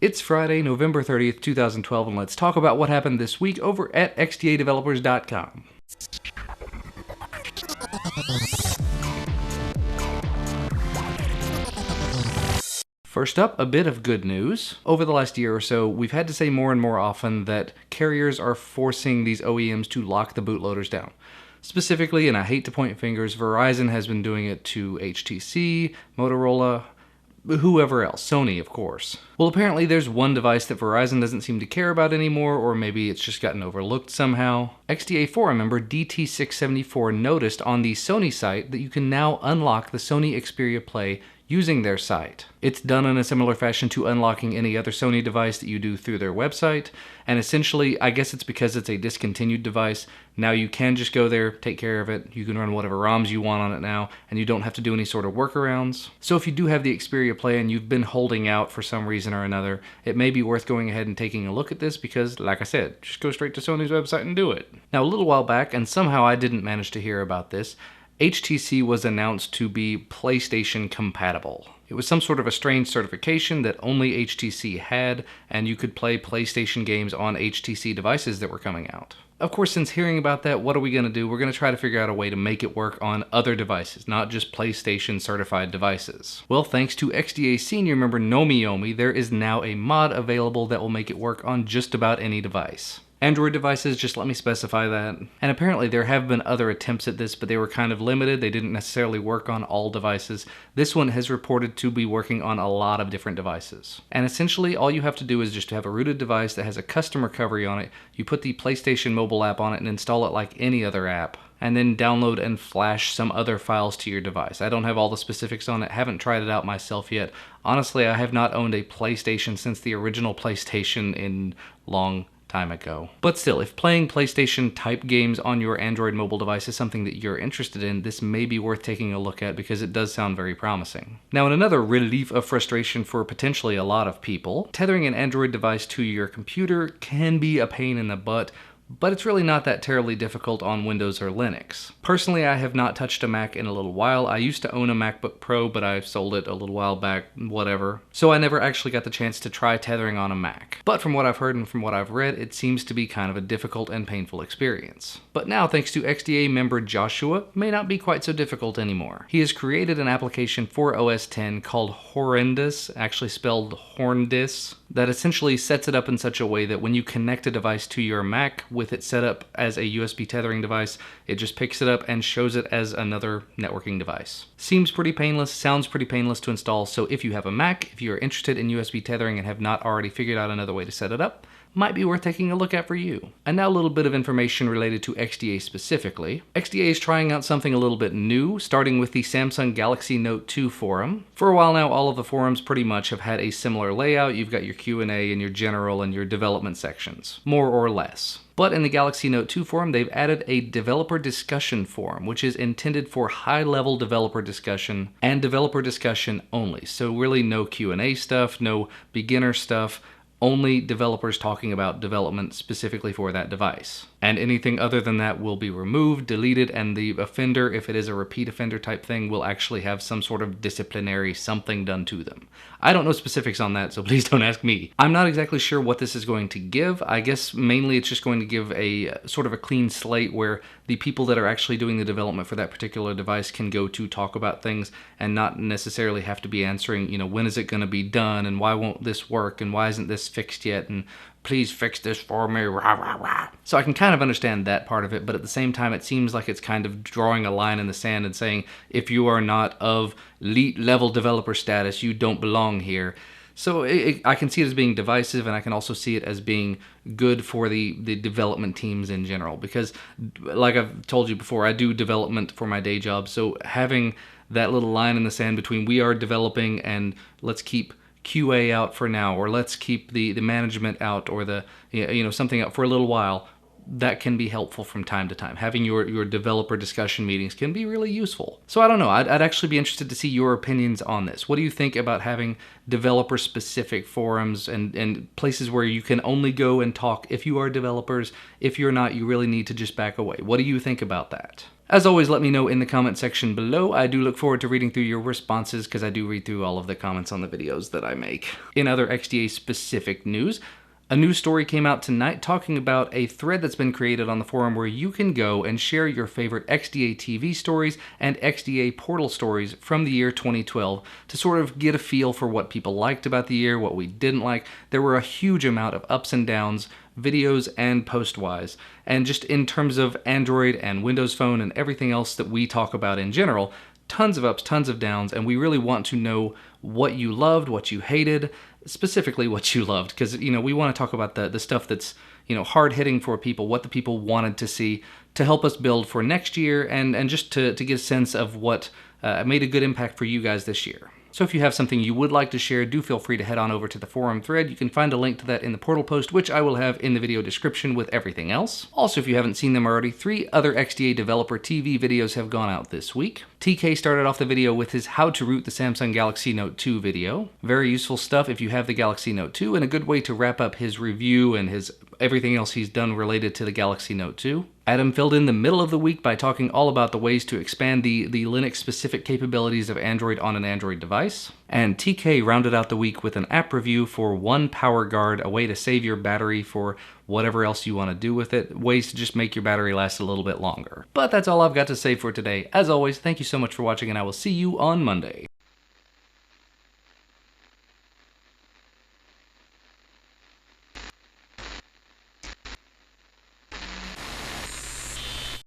It's Friday, November 30th, 2012, and let's talk about what happened this week over at XDADevelopers.com. First up, a bit of good news. Over the last year or so, we've had to say more and more often that carriers are forcing these OEMs to lock the bootloaders down. Specifically, and I hate to point fingers, Verizon has been doing it to HTC, Motorola, whoever else, Sony of course. Well, apparently there's one device that Verizon doesn't seem to care about anymore, or maybe it's just gotten overlooked somehow. XDA forum member DT674 noticed on the Sony site that you can now unlock the Sony Xperia Play using their site. It's done in a similar fashion to unlocking any other Sony device that you do through their website, and essentially, I guess it's because it's a discontinued device, now you can just go there, take care of it, you can run whatever ROMs you want on it now, and you don't have to do any sort of workarounds. So if you do have the Xperia Play and you've been holding out for some reason or another, it may be worth going ahead and taking a look at this because, like I said, just go straight to Sony's website and do it. Now, a little while back, and somehow I didn't manage to hear about this, HTC was announced to be PlayStation compatible. It was some sort of a strange certification that only HTC had, and you could play PlayStation games on HTC devices that were coming out. Of course, since hearing about that, what are we going to do? We're going to try to figure out a way to make it work on other devices, not just PlayStation certified devices. Well, thanks to XDA senior member Nomiyomi, there is now a mod available that will make it work on just about any device. Android devices, just let me specify that. And apparently there have been other attempts at this, but they were kind of limited. They didn't necessarily work on all devices. This one has reported to be working on a lot of different devices. And essentially all you have to do is just to have a rooted device that has a custom recovery on it. You put the PlayStation mobile app on it and install it like any other app, and then download and flash some other files to your device. I don't have all the specifics on it, haven't tried it out myself yet. Honestly, I have not owned a PlayStation since the original PlayStation in long time ago. But still, if playing PlayStation type games on your Android mobile device is something that you're interested in, this may be worth taking a look at because it does sound very promising. Now, in another relief of frustration for potentially a lot of people, tethering an Android device to your computer can be a pain in the butt, but it's really not that terribly difficult on Windows or Linux. Personally, I have not touched a Mac in a little while. I used to own a MacBook Pro, but I sold it a little while back, whatever. So I never actually got the chance to try tethering on a Mac. But from what I've heard and from what I've read, it seems to be kind of a difficult and painful experience. But now, thanks to XDA member Joshua, it may not be quite so difficult anymore. He has created an application for OS X called HoRNDIS, actually spelled HoRNDIS, that essentially sets it up in such a way that when you connect a device to your Mac with it set up as a USB tethering device, it just picks it up and shows it as another networking device. Seems pretty painless, sounds pretty painless to install, so if you have a Mac, if you're interested in USB tethering and have not already figured out another way to set it up, might be worth taking a look at for you. And now a little bit of information related to XDA specifically. XDA is trying out something a little bit new, starting with the Samsung Galaxy Note 2 forum. For a while now, all of the forums pretty much have had a similar layout. You've got your Q&A and your general and your development sections, more or less. But in the Galaxy Note 2 forum, they've added a developer discussion forum, which is intended for high-level developer discussion and developer discussion only. So really no Q&A stuff, no beginner stuff, only developers talking about development specifically for that device. And anything other than that will be removed, deleted, and the offender, if it is a repeat offender type thing, will actually have some sort of disciplinary something done to them. I don't know specifics on that, so please don't ask me. I'm not exactly sure what this is going to give. I guess mainly it's just going to give a sort of a clean slate where the people that are actually doing the development for that particular device can go to talk about things and not necessarily have to be answering, you know, when is it going to be done and why won't this work and why isn't this fixed yet and please fix this for me, rah, rah, rah. So I can kind of understand that part of it, but at the same time, it seems like it's kind of drawing a line in the sand and saying, if you are not of elite level developer status, you don't belong here. So I can see it as being divisive, and I can also see it as being good for the development teams in general, because like I've told you before, I do development for my day job, so having that little line in the sand between we are developing and let's keep QA out for now, or let's keep the management out, or the something out for a little while, that can be helpful from time to time. Having your developer discussion meetings can be really useful. So I don't know, I'd actually be interested to see your opinions on this. What do you think about having developer specific forums and places where you can only go and talk if you are developers? If you're not, you really need to just back away. What do you think about that? As always, let me know in the comment section below. I do look forward to reading through your responses because I do read through all of the comments on the videos that I make. In other XDA specific news, a new story came out tonight talking about a thread that's been created on the forum where you can go and share your favorite XDA TV stories and XDA portal stories from the year 2012 to sort of get a feel for what people liked about the year, what we didn't like. There were a huge amount of ups and downs, videos and post-wise, and just in terms of Android and Windows Phone and everything else that we talk about in general, tons of ups, tons of downs, and we really want to know what you loved, what you hated, specifically what you loved, because, you know, we want to talk about the stuff that's, you know, hard-hitting for people, what the people wanted to see to help us build for next year, and just to get a sense of what made a good impact for you guys this year. So if you have something you would like to share, do feel free to head on over to the forum thread. You can find a link to that in the portal post, which I will have in the video description with everything else. Also, if you haven't seen them already, 3 other XDA Developer TV videos have gone out this week. TK started off the video with his How to Root the Samsung Galaxy Note 2 video. Very useful stuff if you have the Galaxy Note 2, and a good way to wrap up his review and his everything else he's done related to the Galaxy Note 2. Adam filled in the middle of the week by talking all about the ways to expand the Linux-specific capabilities of Android on an Android device. And TK rounded out the week with an app review for One Power Guard, a way to save your battery for whatever else you want to do with it, ways to just make your battery last a little bit longer. But that's all I've got to say for today. As always, thank you so much for watching, and I will see you on Monday.